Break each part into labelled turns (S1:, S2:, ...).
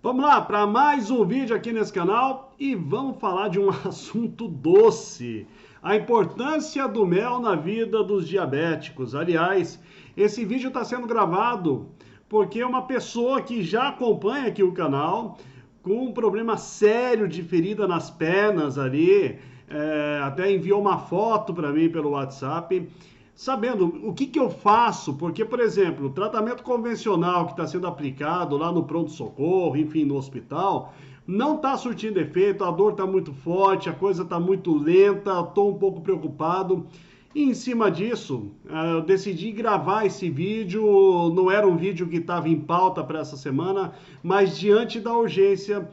S1: Vamos lá para mais um vídeo aqui nesse canal e vamos falar de um assunto doce. A importância do mel na vida dos diabéticos. Aliás, esse vídeo está sendo gravado porque uma pessoa que já acompanha aqui o canal, com um problema sério de ferida nas pernas ali, até enviou uma foto para mim pelo WhatsApp, sabendo o que eu faço, porque, por exemplo, o tratamento convencional que está sendo aplicado lá no pronto-socorro, enfim, no hospital, não está surtindo efeito, a dor está muito forte, a coisa está muito lenta, estou um pouco preocupado. E em cima disso, eu decidi gravar esse vídeo. Não era um vídeo que estava em pauta para essa semana, mas diante da urgência,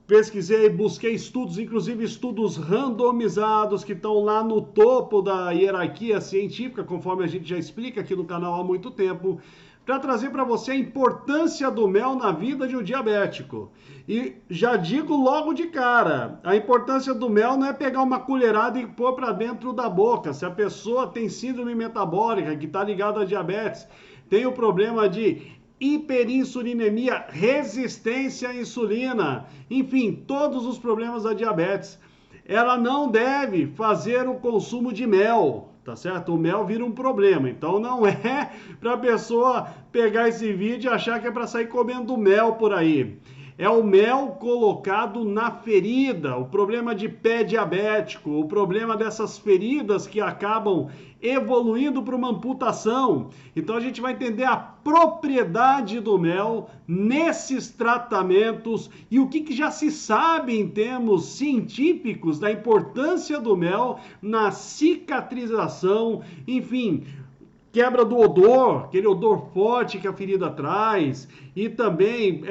S1: pesquisei, busquei estudos, inclusive estudos randomizados que estão lá no topo da hierarquia científica, conforme a gente já explica aqui no canal há muito tempo, para trazer para você a importância do mel na vida de um diabético. E já digo logo de cara, a importância do mel não é pegar uma colherada e pôr para dentro da boca. Se a pessoa tem síndrome metabólica, que está ligada a diabetes, tem o problema de hiperinsulinemia, resistência à insulina, enfim, todos os problemas da diabetes. Ela não deve fazer o consumo de mel, tá certo? O mel vira um problema, então não é para a pessoa pegar esse vídeo e achar que é para sair comendo mel por aí. É o mel colocado na ferida, o problema de pé diabético, o problema dessas feridas que acabam evoluindo para uma amputação. Então a gente vai entender a propriedade do mel nesses tratamentos e o que já se sabe em termos científicos da importância do mel na cicatrização, enfim, quebra do odor, aquele odor forte que a ferida traz, e também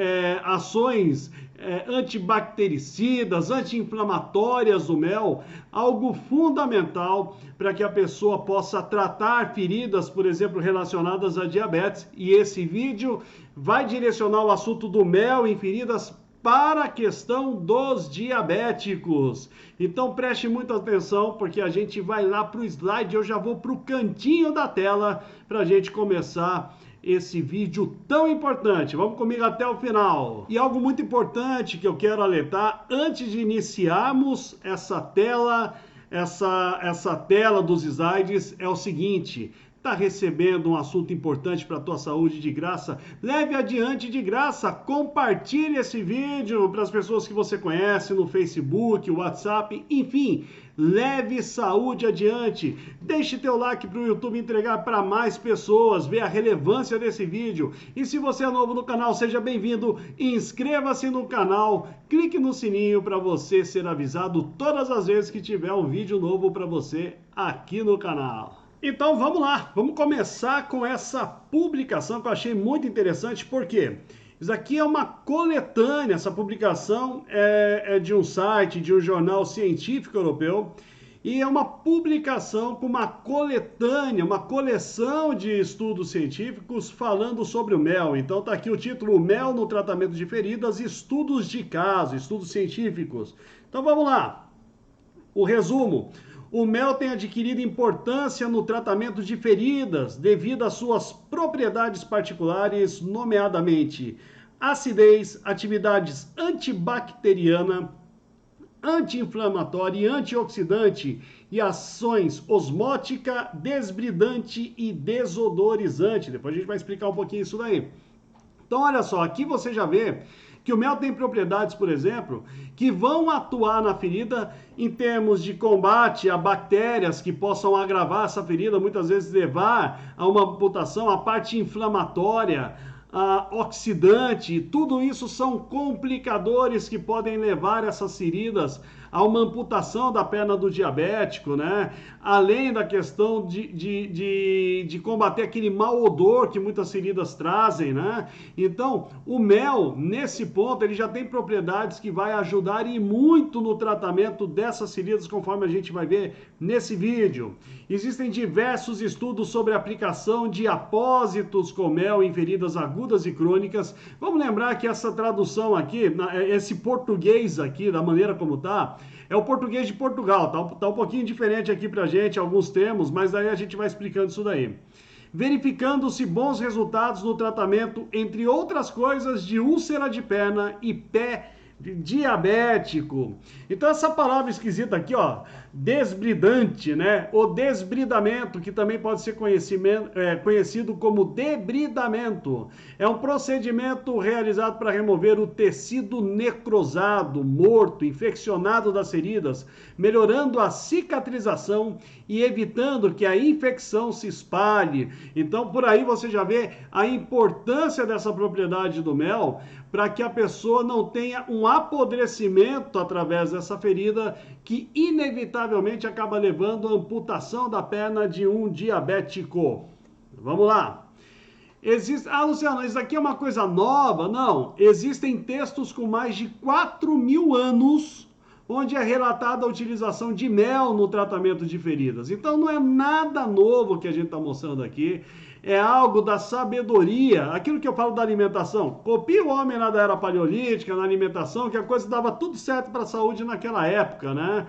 S1: ações antibactericidas, anti-inflamatórias do mel, algo fundamental para que a pessoa possa tratar feridas, por exemplo, relacionadas a diabetes. E esse vídeo vai direcionar o assunto do mel em feridas para a questão dos diabéticos. Então preste muita atenção, porque a gente vai lá para o slide, eu já vou para o cantinho da tela para a gente começar esse vídeo tão importante. Vamos comigo até o final. E algo muito importante que eu quero alertar antes de iniciarmos essa tela dos slides é o seguinte: está recebendo um assunto importante para a tua saúde de graça? Leve adiante de graça, compartilhe esse vídeo para as pessoas que você conhece no Facebook, WhatsApp, enfim, leve saúde adiante. Deixe teu like para o YouTube entregar para mais pessoas, ver a relevância desse vídeo. E se você é novo no canal, seja bem-vindo, inscreva-se no canal, clique no sininho para você ser avisado todas as vezes que tiver um vídeo novo para você aqui no canal. Então vamos lá, vamos começar com essa publicação que eu achei muito interessante, porque isso aqui é uma coletânea, essa publicação é de um site, de um jornal científico europeu, e é uma publicação com uma coletânea, uma coleção de estudos científicos falando sobre o mel. Então está aqui o título: Mel no tratamento de feridas, estudos de caso, estudos científicos. Então vamos lá, o resumo. O mel tem adquirido importância no tratamento de feridas devido às suas propriedades particulares, nomeadamente acidez, atividades antibacteriana, anti-inflamatória e antioxidante, e ações osmótica, desbridante e desodorizante. Depois a gente vai explicar um pouquinho isso daí. Então olha só, aqui você já vê que o mel tem propriedades, por exemplo, que vão atuar na ferida em termos de combate a bactérias que possam agravar essa ferida, muitas vezes levar a uma amputação, a parte inflamatória, a oxidante. Tudo isso são complicadores que podem levar essas feridas a uma amputação da perna do diabético, né? Além da questão de combater aquele mau odor que muitas feridas trazem, né? Então, o mel, nesse ponto, ele já tem propriedades que vai ajudar e muito no tratamento dessas feridas, conforme a gente vai ver nesse vídeo. Existem diversos estudos sobre a aplicação de apósitos com mel em feridas agudas e crônicas. Vamos lembrar que essa tradução aqui, esse português aqui, da maneira como tá, é o português de Portugal, tá um pouquinho diferente aqui pra gente, alguns termos, mas daí a gente vai explicando isso daí. verificando-se bons resultados no tratamento, entre outras coisas, de úlcera de perna e pé diabético. Então essa palavra esquisita aqui, ó, desbridante, né? O desbridamento, que também pode ser conhecido como debridamento. É um procedimento realizado para remover o tecido necrosado, morto, infeccionado das feridas, melhorando a cicatrização e evitando que a infecção se espalhe. Então por aí você já vê a importância dessa propriedade do mel, para que a pessoa não tenha um apodrecimento através dessa ferida que inevitavelmente acaba levando à amputação da perna de um diabético. Vamos lá. Luciano, isso aqui é uma coisa nova? Não. Existem textos com mais de 4.000 anos onde é relatada a utilização de mel no tratamento de feridas. Então não é nada novo que a gente está mostrando aqui. É algo da sabedoria, aquilo que eu falo da alimentação. Copia o homem lá da era paleolítica, na alimentação, que a coisa dava tudo certo para a saúde naquela época, né?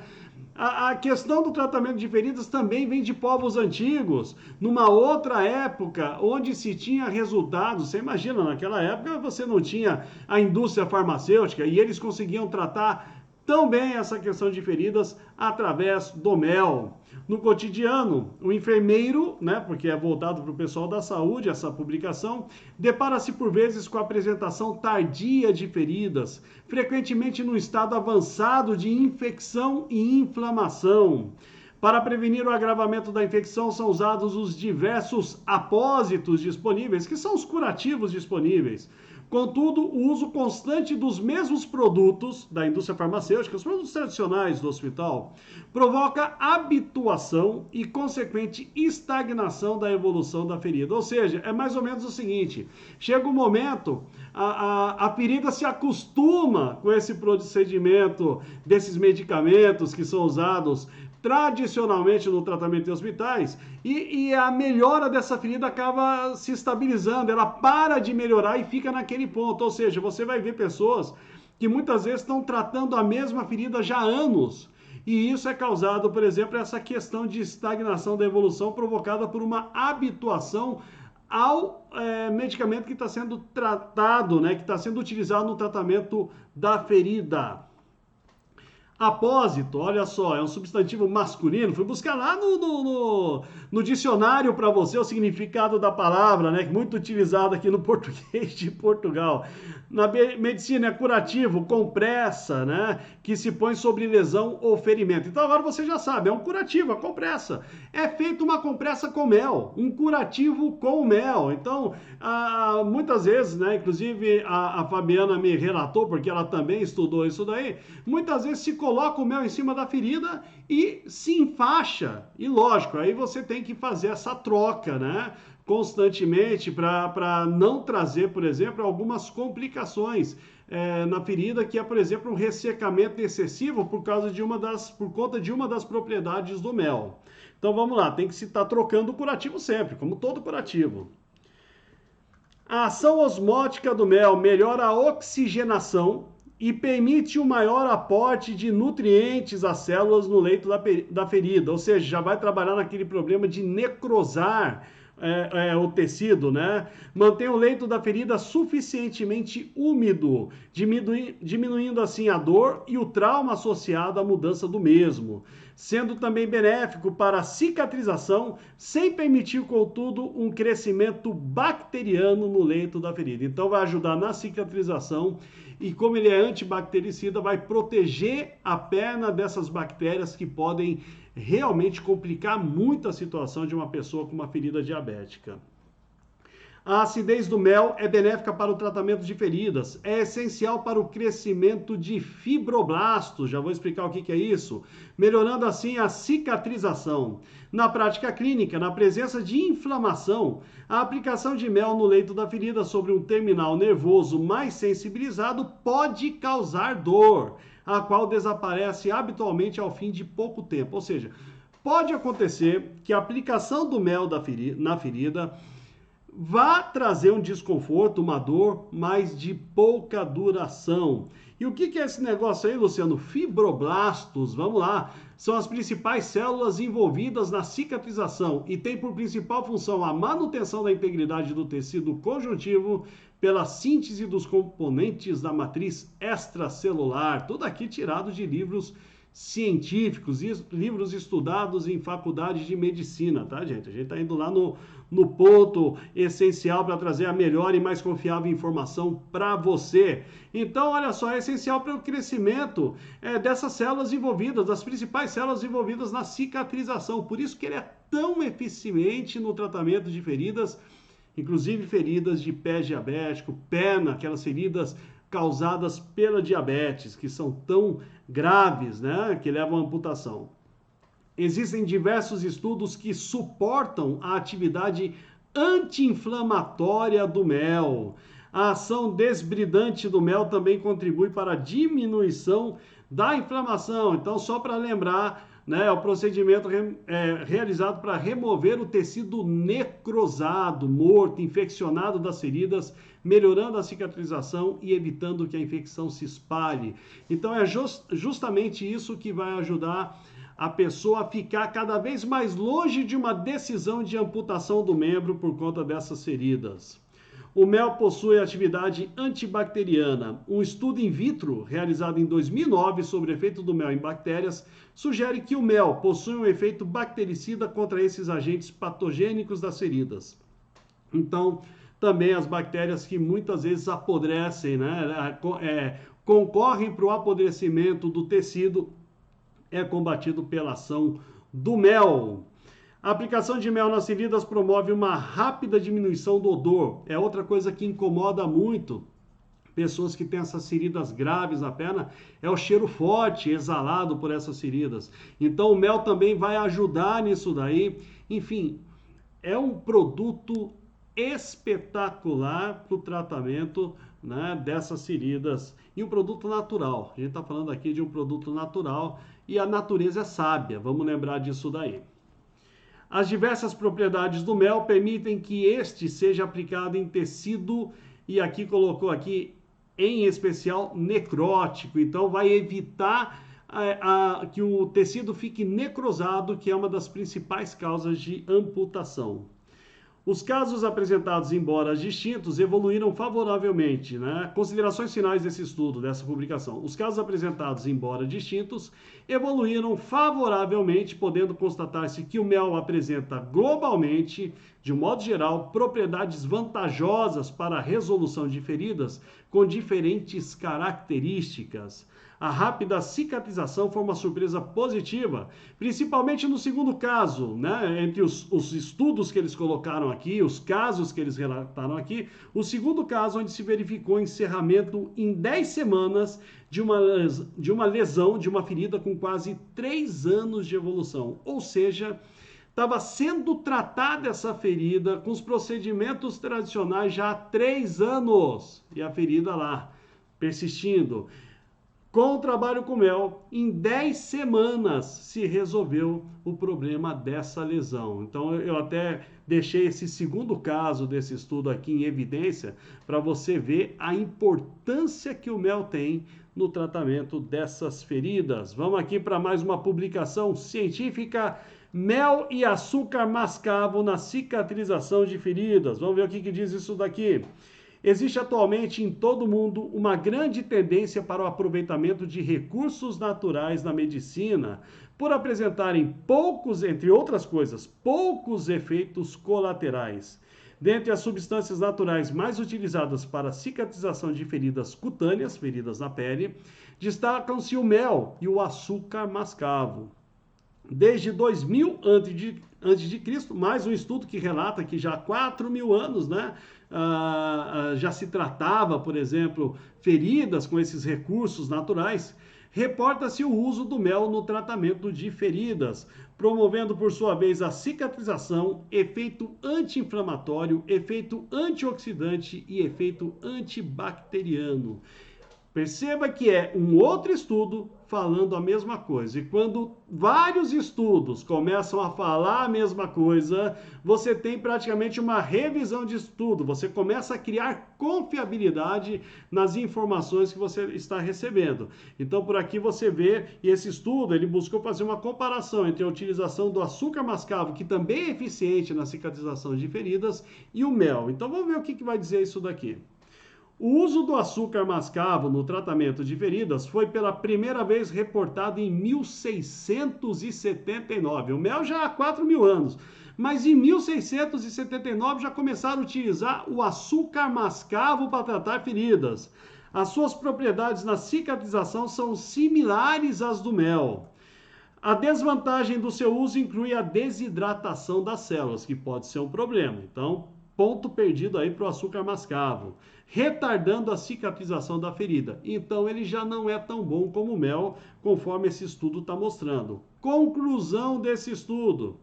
S1: A questão do tratamento de feridas também vem de povos antigos, numa outra época, onde se tinha resultados. Você imagina, naquela época você não tinha a indústria farmacêutica e eles conseguiam tratar tão bem essa questão de feridas através do mel. No cotidiano, o enfermeiro, né, porque é voltado para o pessoal da saúde, essa publicação, depara-se por vezes com a apresentação tardia de feridas, frequentemente no estado avançado de infecção e inflamação. Para prevenir o agravamento da infecção, são usados os diversos apósitos disponíveis, que são os curativos disponíveis. Contudo, o uso constante dos mesmos produtos da indústria farmacêutica, os produtos tradicionais do hospital, provoca habituação e consequente estagnação da evolução da ferida. Ou seja, é mais ou menos o seguinte, chega um momento, a ferida se acostuma com esse procedimento desses medicamentos que são usados tradicionalmente no tratamento em hospitais, e a melhora dessa ferida acaba se estabilizando, ela para de melhorar e fica naquele ponto. Ou seja, você vai ver pessoas que muitas vezes estão tratando a mesma ferida já há anos, e isso é causado, por exemplo, essa questão de estagnação da evolução provocada por uma habituação ao medicamento que está sendo tratado, né, que está sendo utilizado no tratamento da ferida. Apósito, olha só, é um substantivo masculino. Fui buscar lá no dicionário para você o significado da palavra, né? Muito utilizado aqui no português de Portugal. Na medicina é curativo, compressa, né? Que se põe sobre lesão ou ferimento. Então agora você já sabe, é um curativo, a compressa. É feita uma compressa com mel, um curativo com mel. Então, muitas vezes, né? Inclusive a Fabiana me relatou, porque ela também estudou isso daí, muitas vezes se coloca o mel em cima da ferida e se enfaixa. E lógico, aí você tem que fazer essa troca, né? Constantemente para não trazer, por exemplo, algumas complicações na ferida, que é, por exemplo, um ressecamento excessivo por conta de uma das propriedades do mel. Então vamos lá, tem que se estar trocando o curativo sempre, como todo curativo. A ação osmótica do mel melhora a oxigenação e permite um maior aporte de nutrientes às células no leito da ferida, ou seja, já vai trabalhar naquele problema de necrosar o tecido, né? Mantém o leito da ferida suficientemente úmido, diminuindo assim a dor e o trauma associado à mudança do mesmo, sendo também benéfico para a cicatrização, sem permitir, contudo, um crescimento bacteriano no leito da ferida. Então vai ajudar na cicatrização e, como ele é antibactericida, vai proteger a perna dessas bactérias que podem realmente complicar muito a situação de uma pessoa com uma ferida diabética. A acidez do mel é benéfica para o tratamento de feridas, é essencial para o crescimento de fibroblastos, já vou explicar o que é isso, melhorando assim a cicatrização. Na prática clínica, na presença de inflamação, a aplicação de mel no leito da ferida sobre um terminal nervoso mais sensibilizado pode causar dor, a qual desaparece habitualmente ao fim de pouco tempo. Ou seja, pode acontecer que a aplicação do mel na ferida vai trazer um desconforto, uma dor, mas de pouca duração. E o que é esse negócio aí, Luciano? Fibroblastos, vamos lá. São as principais células envolvidas na cicatrização e tem por principal função a manutenção da integridade do tecido conjuntivo pela síntese dos componentes da matriz extracelular. Tudo aqui tirado de livros científicos, livros estudados em faculdades de medicina, tá, gente? A gente tá indo lá no ponto essencial para trazer a melhor e mais confiável informação para você. Então, olha só, é essencial para o crescimento dessas células envolvidas, das principais células envolvidas na cicatrização. Por isso que ele é tão eficiente no tratamento de feridas, inclusive feridas de pé diabético, perna, aquelas feridas causadas pela diabetes, que são tão graves, né, que levam à amputação. Existem diversos estudos que suportam a atividade anti-inflamatória do mel. A ação desbridante do mel também contribui para a diminuição da inflamação. Então, só para lembrar, né, é o procedimento realizado para remover o tecido necrosado, morto, infeccionado das feridas, melhorando a cicatrização e evitando que a infecção se espalhe. Então, é justamente isso que vai ajudar a pessoa a ficar cada vez mais longe de uma decisão de amputação do membro por conta dessas feridas. O mel possui atividade antibacteriana. Um estudo in vitro realizado em 2009 sobre o efeito do mel em bactérias sugere que o mel possui um efeito bactericida contra esses agentes patogênicos das feridas. Então, também as bactérias que muitas vezes apodrecem, né, concorrem para o apodrecimento do tecido, é combatido pela ação do mel. A aplicação de mel nas feridas promove uma rápida diminuição do odor. É outra coisa que incomoda muito pessoas que têm essas feridas graves na perna, é o cheiro forte exalado por essas feridas. Então o mel também vai ajudar nisso daí. Enfim, é um produto espetacular para o tratamento, né, dessas feridas. E um produto natural. A gente está falando aqui de um produto natural e a natureza é sábia. Vamos lembrar disso daí. As diversas propriedades do mel permitem que este seja aplicado em tecido, e aqui colocou aqui, em especial, necrótico. Então, vai evitar que o tecido fique necrosado, que é uma das principais causas de amputação. Os casos apresentados, embora distintos, evoluíram favoravelmente, né? Considerações finais desse estudo, dessa publicação. Os casos apresentados, embora distintos, evoluíram favoravelmente, podendo constatar-se que o mel apresenta globalmente, de um modo geral, propriedades vantajosas para a resolução de feridas com diferentes características. A rápida cicatrização foi uma surpresa positiva, principalmente no segundo caso, né? Entre os estudos que eles colocaram aqui, os casos que eles relataram aqui, o segundo caso onde se verificou encerramento em 10 semanas de uma lesão, de uma ferida com quase 3 anos de evolução. Ou seja, estava sendo tratada essa ferida com os procedimentos tradicionais já há 3 anos. E a ferida lá, persistindo. Com o trabalho com mel, em 10 semanas se resolveu o problema dessa lesão. Então, eu até deixei esse segundo caso desse estudo aqui em evidência para você ver a importância que o mel tem no tratamento dessas feridas. Vamos aqui para mais uma publicação científica. Mel e açúcar mascavo na cicatrização de feridas. Vamos ver o que diz isso daqui. Existe atualmente em todo o mundo uma grande tendência para o aproveitamento de recursos naturais na medicina, por apresentarem poucos, entre outras coisas, poucos efeitos colaterais. Dentre as substâncias naturais mais utilizadas para a cicatrização de feridas cutâneas, feridas na pele, destacam-se o mel e o açúcar mascavo. Desde 2000 a.C., mais um estudo que relata que já há 4.000 anos, né, já se tratava, por exemplo, feridas com esses recursos naturais, reporta-se o uso do mel no tratamento de feridas, promovendo, por sua vez, a cicatrização, efeito anti-inflamatório, efeito antioxidante e efeito antibacteriano. Perceba que é um outro estudo falando a mesma coisa. E quando vários estudos começam a falar a mesma coisa, você tem praticamente uma revisão de estudo. Você começa a criar confiabilidade nas informações que você está recebendo. Então, por aqui você vê, e esse estudo, ele buscou fazer uma comparação entre a utilização do açúcar mascavo, que também é eficiente na cicatrização de feridas, e o mel. Então, vamos ver o que vai dizer isso daqui. O uso do açúcar mascavo no tratamento de feridas foi pela primeira vez reportado em 1679. O mel já há 4.000 anos, mas em 1679 já começaram a utilizar o açúcar mascavo para tratar feridas. As suas propriedades na cicatrização são similares às do mel. A desvantagem do seu uso inclui a desidratação das células, que pode ser um problema. Então, ponto perdido aí para o açúcar mascavo, retardando a cicatrização da ferida. Então ele já não é tão bom como o mel, conforme esse estudo está mostrando. Conclusão desse estudo.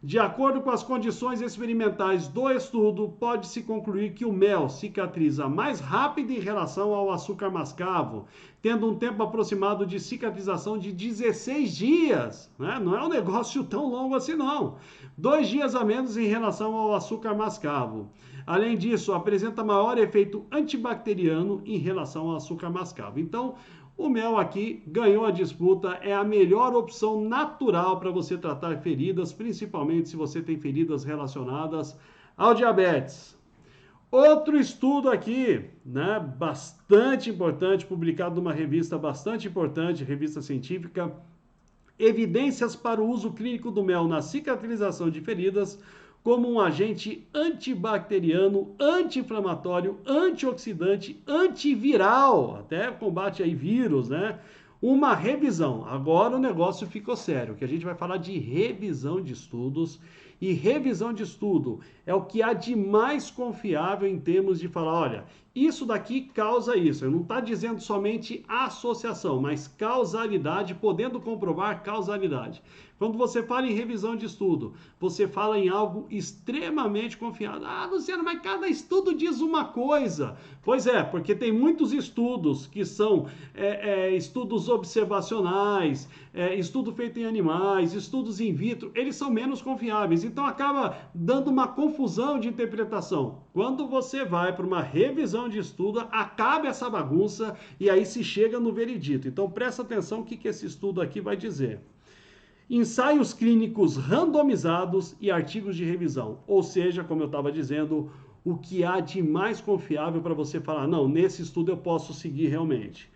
S1: De acordo com as condições experimentais do estudo, pode-se concluir que o mel cicatriza mais rápido em relação ao açúcar mascavo, tendo um tempo aproximado de cicatrização de 16 dias. Né? Não é um negócio tão longo assim, não. 2 dias a menos em relação ao açúcar mascavo. Além disso, apresenta maior efeito antibacteriano em relação ao açúcar mascavo. Então, o mel aqui ganhou a disputa, é a melhor opção natural para você tratar feridas, principalmente se você tem feridas relacionadas ao diabetes. Outro estudo aqui, né, bastante importante, publicado numa revista bastante importante, revista científica, Evidências para o uso clínico do mel na cicatrização de feridas como um agente antibacteriano, anti-inflamatório, antioxidante, antiviral, até combate aí vírus, né? Uma revisão. Agora o negócio ficou sério, que a gente vai falar de revisão de estudos. E revisão de estudo é o que há de mais confiável em termos de falar, olha, isso daqui causa isso. Ele não está dizendo somente associação, mas causalidade, podendo comprovar causalidade. Quando você fala em revisão de estudo, você fala em algo extremamente confiável. Ah, Luciano, mas cada estudo diz uma coisa. Pois é, porque tem muitos estudos que são estudos observacionais, estudo feito em animais, estudos in vitro, eles são menos confiáveis. Então acaba dando uma confusão de interpretação. Quando você vai para uma revisão de estudo, acaba essa bagunça e aí se chega no veredito. Então presta atenção o que esse estudo aqui vai dizer. Ensaios clínicos randomizados e artigos de revisão. Ou seja, como eu estava dizendo, o que há de mais confiável para você falar, não, nesse estudo eu posso seguir realmente.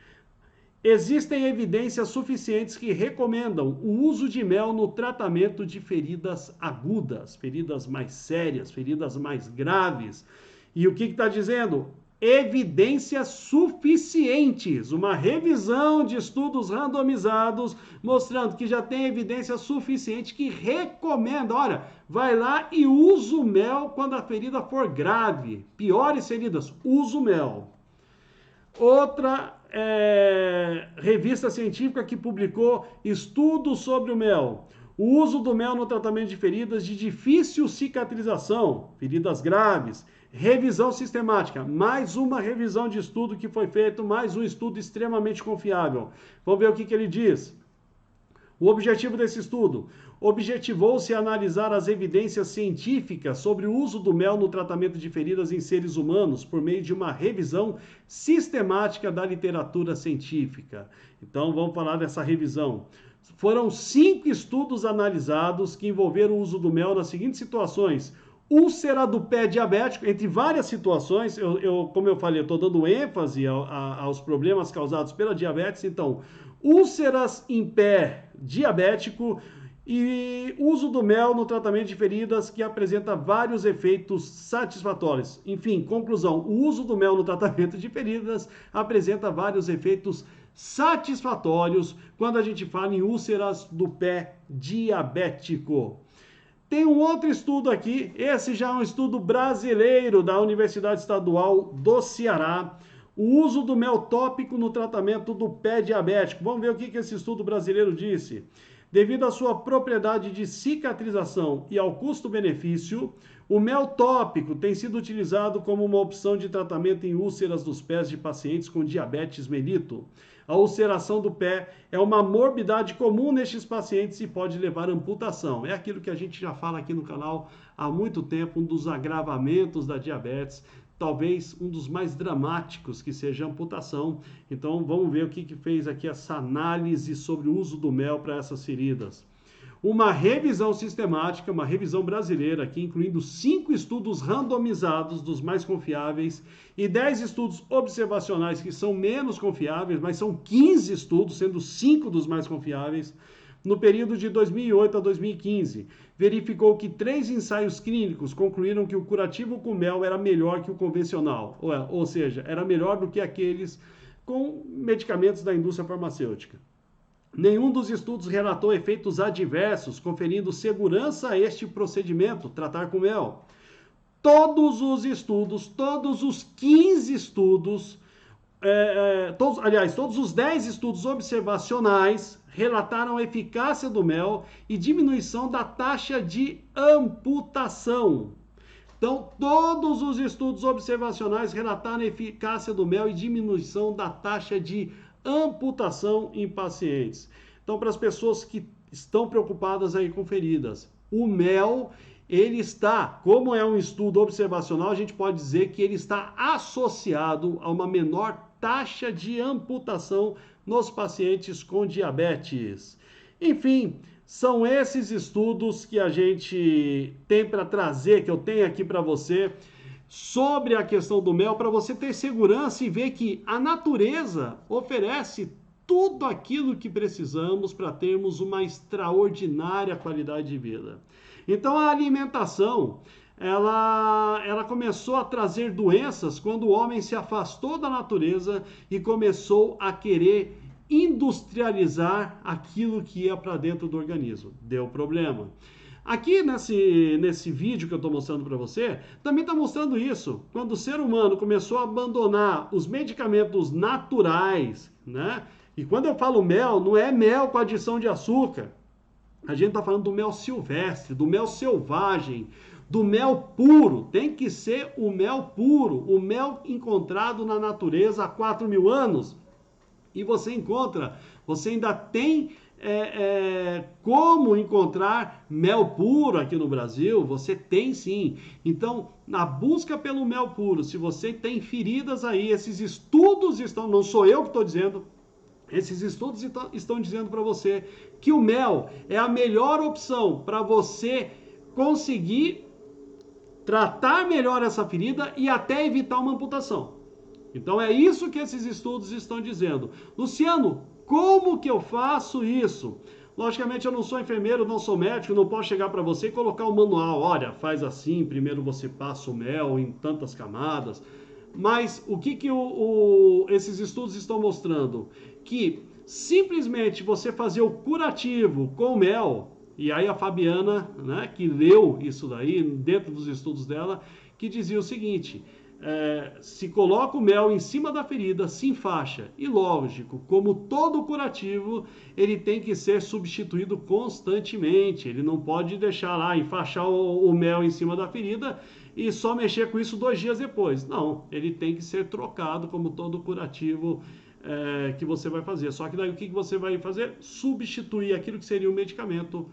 S1: Existem evidências suficientes que recomendam o uso de mel no tratamento de feridas agudas, feridas mais sérias, feridas mais graves. E o que está dizendo? Evidências suficientes, uma revisão de estudos randomizados mostrando que já tem evidência suficiente que recomenda, olha, vai lá e usa o mel quando a ferida for grave, piores feridas, usa o mel. Outra revista científica que publicou estudos sobre o mel. O uso do mel no tratamento de feridas de difícil cicatrização, feridas graves. Revisão sistemática, mais uma revisão de estudo que foi feito, mais um estudo extremamente confiável. Vamos ver o que ele diz. O objetivo desse estudo: objetivou-se analisar as evidências científicas sobre o uso do mel no tratamento de feridas em seres humanos por meio de uma revisão sistemática da literatura científica. Então, vamos falar dessa revisão. Foram 5 estudos analisados que envolveram o uso do mel nas seguintes situações: úlcera do pé diabético, entre várias situações, como eu falei, eu estou dando ênfase aos problemas causados pela diabetes, então, úlceras em pé diabético e uso do mel no tratamento de feridas que apresenta vários efeitos satisfatórios. Enfim, conclusão, o uso do mel no tratamento de feridas apresenta vários efeitos satisfatórios quando a gente fala em úlceras do pé diabético. Tem um outro estudo aqui, esse já é um estudo brasileiro da Universidade Estadual do Ceará, o uso do mel tópico no tratamento do pé diabético. Vamos ver o que esse estudo brasileiro disse. Devido à sua propriedade de cicatrização e ao custo-benefício, o mel tópico tem sido utilizado como uma opção de tratamento em úlceras dos pés de pacientes com diabetes mellitus. A ulceração do pé é uma morbidade comum nestes pacientes e pode levar à amputação. É aquilo que a gente já fala aqui no canal há muito tempo, um dos agravamentos da diabetes, talvez um dos mais dramáticos, que seja a amputação. Então vamos ver o que fez aqui essa análise sobre o uso do mel para essas feridas. Uma revisão sistemática, uma revisão brasileira aqui, incluindo 5 estudos randomizados dos mais confiáveis e 10 estudos observacionais que são menos confiáveis, mas são 15 estudos, sendo 5 dos mais confiáveis, no período de 2008 a 2015. Verificou que 3 ensaios clínicos concluíram que o curativo com mel era melhor que o convencional, ou seja, era melhor do que aqueles com medicamentos da indústria farmacêutica. Nenhum dos estudos relatou efeitos adversos, conferindo segurança a este procedimento, tratar com mel. Todos os estudos, todos os 15 estudos, todos os 10 estudos observacionais relataram a eficácia do mel e diminuição da taxa de amputação. Então, todos os estudos observacionais relataram a eficácia do mel e diminuição da taxa de amputação em pacientes. Então, para as pessoas que estão preocupadas aí com feridas, o mel, ele está, como é um estudo observacional, a gente pode dizer que ele está associado a uma menor taxa de amputação nos pacientes com diabetes. Enfim, são esses estudos que a gente tem para trazer, que eu tenho aqui para você, sobre a questão do mel, para você ter segurança e ver que a natureza oferece tudo aquilo que precisamos para termos uma extraordinária qualidade de vida. Então a alimentação, ela começou a trazer doenças quando o homem se afastou da natureza e começou a querer industrializar aquilo que ia para dentro do organismo. Deu problema. Aqui nesse vídeo que eu estou mostrando para você, também está mostrando isso. Quando o ser humano começou a abandonar os medicamentos naturais, né? E quando eu falo mel, não é mel com adição de açúcar. A gente está falando do mel silvestre, do mel selvagem, do mel puro. Tem que ser o mel puro, o mel encontrado na natureza há 4.000 anos. E você ainda tem como encontrar mel puro aqui no Brasil? Você tem sim. Então, na busca pelo mel puro, se você tem feridas aí, esses estudos estão, não sou eu que estou dizendo, esses estudos estão dizendo para você que o mel é a melhor opção para você conseguir tratar melhor essa ferida e até evitar uma amputação. Então é isso que esses estudos estão dizendo. Luciano, como que eu faço isso? Logicamente eu não sou enfermeiro, não sou médico, não posso chegar para você e colocar um manual. Olha, faz assim, primeiro você passa o mel em tantas camadas. Mas o que esses estudos estão mostrando? Que simplesmente você fazer o curativo com mel, e aí a Fabiana, né, que leu isso daí dentro dos estudos dela, que dizia o seguinte: se coloca o mel em cima da ferida, se enfaixa. E lógico, como todo curativo, ele tem que ser substituído constantemente. Ele não pode deixar lá, enfaixar o mel em cima da ferida e só mexer com isso 2 dias depois. Não, ele tem que ser trocado como todo curativo que você vai fazer. Só que daí o que você vai fazer? Substituir aquilo que seria um medicamento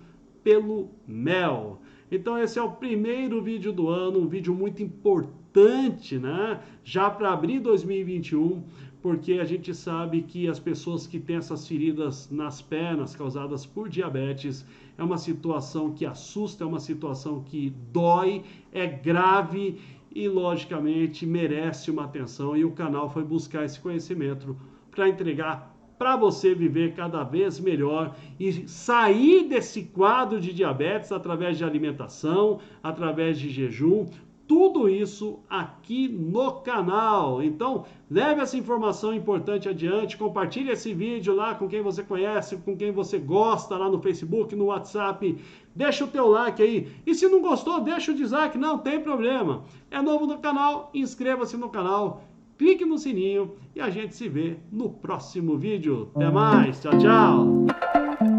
S1: pelo mel. Então esse é o primeiro vídeo do ano, um vídeo muito importante, né? Já para abrir 2021, porque a gente sabe que as pessoas que têm essas feridas nas pernas causadas por diabetes é uma situação que assusta, é uma situação que dói, é grave e logicamente merece uma atenção, e o canal foi buscar esse conhecimento para entregar para você viver cada vez melhor e sair desse quadro de diabetes através de alimentação, através de jejum, tudo isso aqui no canal. Então, leve essa informação importante adiante, compartilhe esse vídeo lá com quem você conhece, com quem você gosta, lá no Facebook, no WhatsApp. Deixa o teu like aí. E se não gostou, deixa o dislike, não tem problema. É novo no canal, inscreva-se no canal. Clique no sininho e a gente se vê no próximo vídeo. Até mais, tchau, tchau!